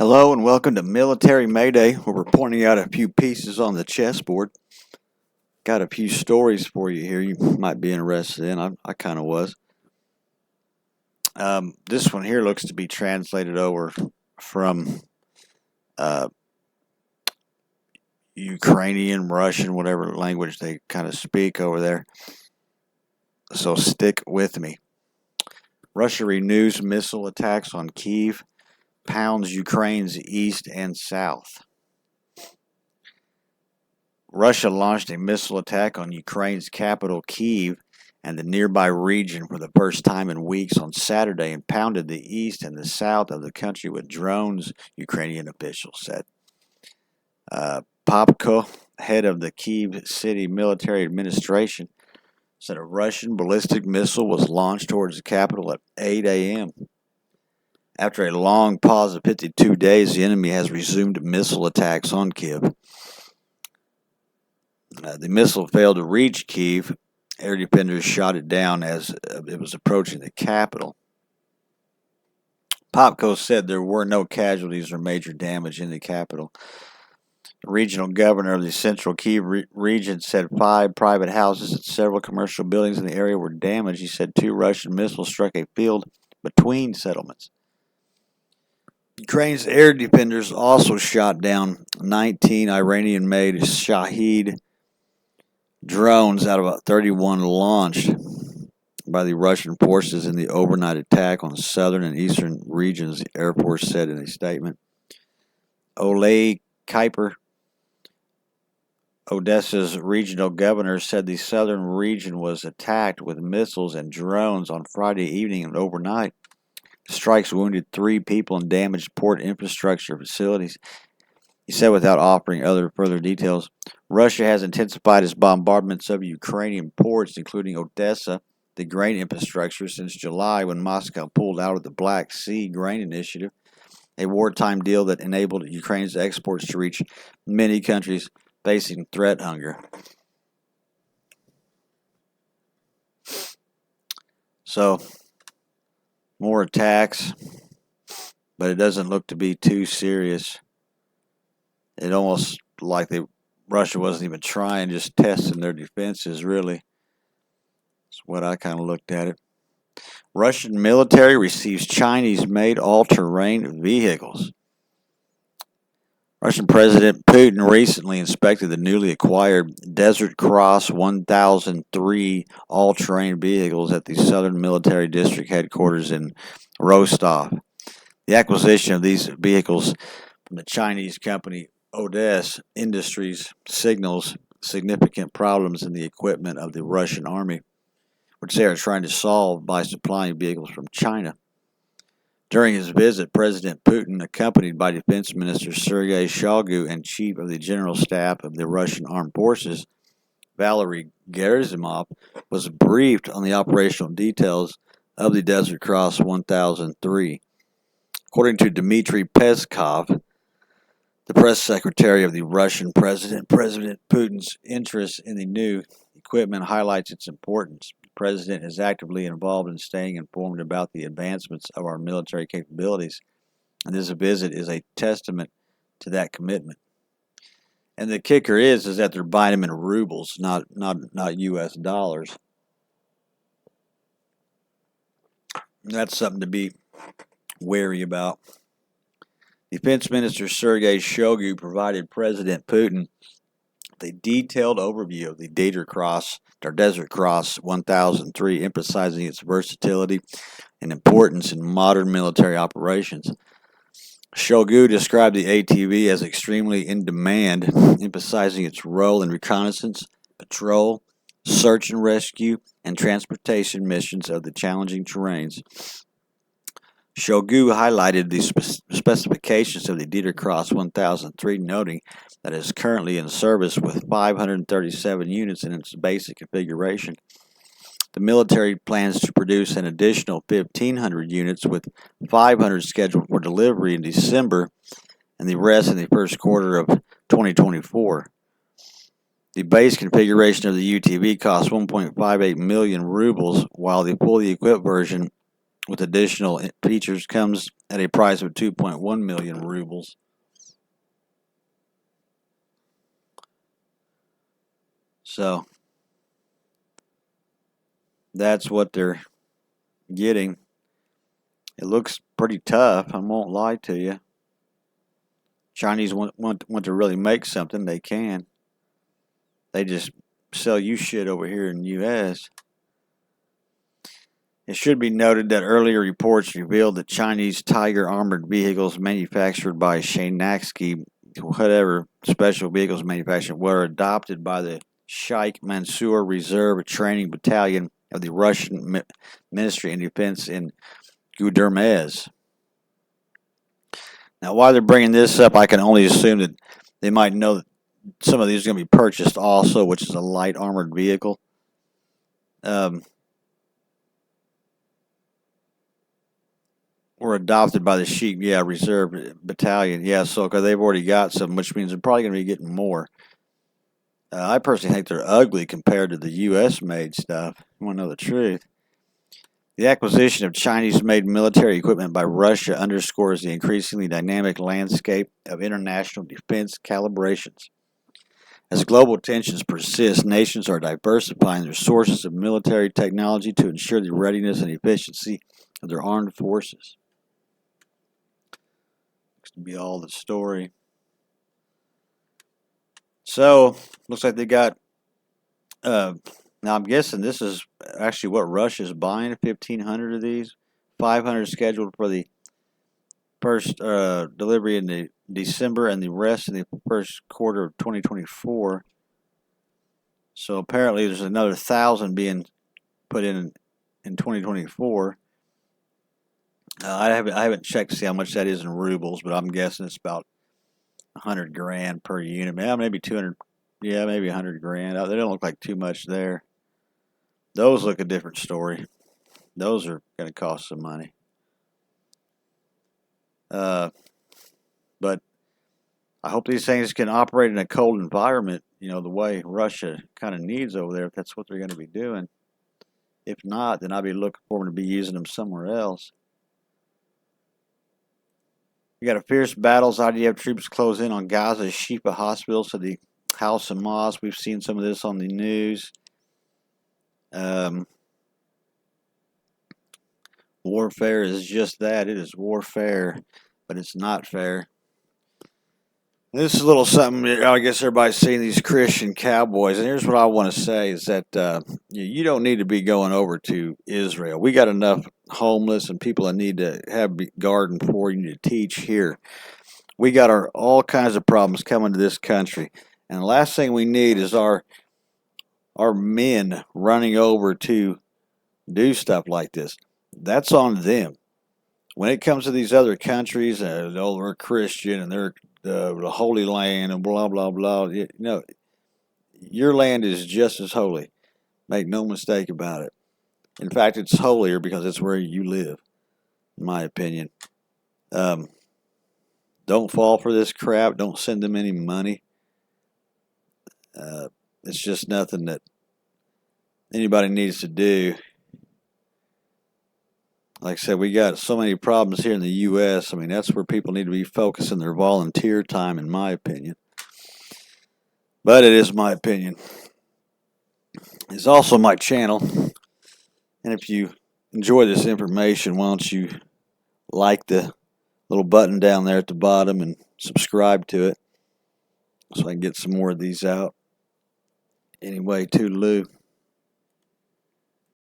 Hello and welcome to Military Mayday, where we're pointing out a few pieces on the chessboard. Got a few stories for you here you might be interested in. I kind of was. This one here looks to be translated over from Ukrainian, Russian, whatever language they kind of speak over there. So stick with me. Russia renews missile attacks on Kyiv, pounds Ukraine's east and south. Russia launched a missile attack on Ukraine's capital, Kyiv, and the nearby region for the first time in weeks on Saturday and pounded the east and the south of the country with drones, Ukrainian officials said. Popko, head of the Kyiv city military administration, said a Russian ballistic missile was launched towards the capital at 8 a.m. After a long pause of 52 days, the enemy has resumed missile attacks on Kyiv. The missile failed to reach Kyiv. Air defenders shot it down as it was approaching the capital. Popko said there were no casualties or major damage in the capital. The regional governor of the central Kyiv region said 5 private houses and several commercial buildings in the area were damaged. He said 2 Russian missiles struck a field between settlements. Ukraine's air defenders also shot down 19 Iranian-made Shahed drones out of 31 launched by the Russian forces in the overnight attack on southern and eastern regions, the Air Force said in a statement. Oleg Kuiper, Odessa's regional governor, said the southern region was attacked with missiles and drones on Friday evening and overnight. Strikes wounded 3 people and damaged port infrastructure facilities. He said without offering further details. Russia has intensified its bombardments of Ukrainian ports, including Odessa, the grain infrastructure, since July when Moscow pulled out of the Black Sea Grain Initiative, a wartime deal that enabled Ukraine's exports to reach many countries facing threat hunger. So, more attacks, but it doesn't look to be too serious. It almost like Russia wasn't even trying, just testing their defenses, really. That's what I kind of looked at it. Russian military receives Chinese-made all-terrain vehicles. Russian President Putin recently inspected the newly acquired Desertcross 1003 all-terrain vehicles at the Southern Military District headquarters in Rostov. The acquisition of these vehicles from the Chinese company Odessa Industries signals significant problems in the equipment of the Russian army, which they are trying to solve by supplying vehicles from China. During his visit, President Putin, accompanied by Defense Minister Sergei Shoigu and Chief of the General Staff of the Russian Armed Forces, Valery Gerasimov, was briefed on the operational details of the Desertcross 1003. According to Dmitry Peskov, the press secretary of the Russian president, President Putin's interest in the new equipment highlights its importance. The president is actively involved in staying informed about the advancements of our military capabilities, and this visit is a testament to that commitment. And the kicker is that they're buying them in rubles, not U.S. dollars. That's something to be wary about. Defense Minister Sergei Shoigu provided President Putin with a detailed overview of the Desertcross 1003, emphasizing its versatility and importance in modern military operations. Shoigu described the ATV as extremely in demand, emphasizing its role in reconnaissance, patrol, search and rescue, and transportation missions of the challenging terrains. Shoigu highlighted the specifications of the Desertcross 1003, noting that it is currently in service with 537 units in its basic configuration. The military plans to produce an additional 1,500 units, with 500 scheduled for delivery in December and the rest in the first quarter of 2024. The base configuration of the UTV costs 1.58 million rubles, while the fully equipped version with additional features comes at a price of 2.1 million rubles. So that's what they're getting. It looks pretty tough, I won't lie to you. Chinese want to really make something, they can. They just sell you shit over here in the U.S. It should be noted that earlier reports revealed that Chinese Tiger armored vehicles manufactured by Shaanxi, whatever special vehicles manufactured, were adopted by the Sheikh Mansour Reserve Training Battalion of the Russian Ministry of Defense in Gudermes. Now, while they're bringing this up, I can only assume that they might know that some of these are going to be purchased also, which is a light armored vehicle. Were adopted by the Sheikh, Reserve Battalion. So because they've already got some, which means they're probably going to be getting more. I personally think they're ugly compared to the U.S. made stuff. You want to know the truth? The acquisition of Chinese-made military equipment by Russia underscores the increasingly dynamic landscape of international defense calibrations. As global tensions persist, nations are diversifying their sources of military technology to ensure the readiness and efficiency of their armed forces. Looks to be all the story. So, looks like they got, now I'm guessing this is actually what Russia's buying, 1,500 of these. 500 scheduled for the first delivery in the December and the rest in the first quarter of 2024. So apparently there's another 1,000 being put in 2024. I haven't checked to see how much that is in rubles, but I'm guessing it's about 100 grand per unit. Maybe 200. Yeah, maybe 100 grand. They don't look like too much there. Those look a different story. Those are going to cost some money. But I hope these things can operate in a cold environment, the way Russia kind of needs over there, if that's what they're going to be doing. If not, then I'll be looking for them to be using them somewhere else. We got a fierce battles. IDF troops close in on Gaza's Shifa hospitals to the House of Mosque. We've seen some of this on the news. Warfare is just that. It is warfare, but it's not fair. This is a little something, I guess everybody's seeing these Christian cowboys, and here's what I want to say is that you don't need to be going over to Israel. We got enough homeless and people that need to have garden for you to teach here. We got all kinds of problems coming to this country, and the last thing we need is our men running over to do stuff like this. That's on them. When it comes to these other countries, they're Christian and they're the Holy Land and blah, blah, blah. Your land is just as holy. Make no mistake about it. In fact, it's holier because it's where you live, in my opinion. Don't fall for this crap. Don't send them any money. It's just nothing that anybody needs to do. Like I said, we got so many problems here in the U.S. That's where people need to be focusing their volunteer time, in my opinion. But it is my opinion. It's also my channel. And if you enjoy this information, why don't you like the little button down there at the bottom and subscribe to it so I can get some more of these out. Anyway, toodaloo.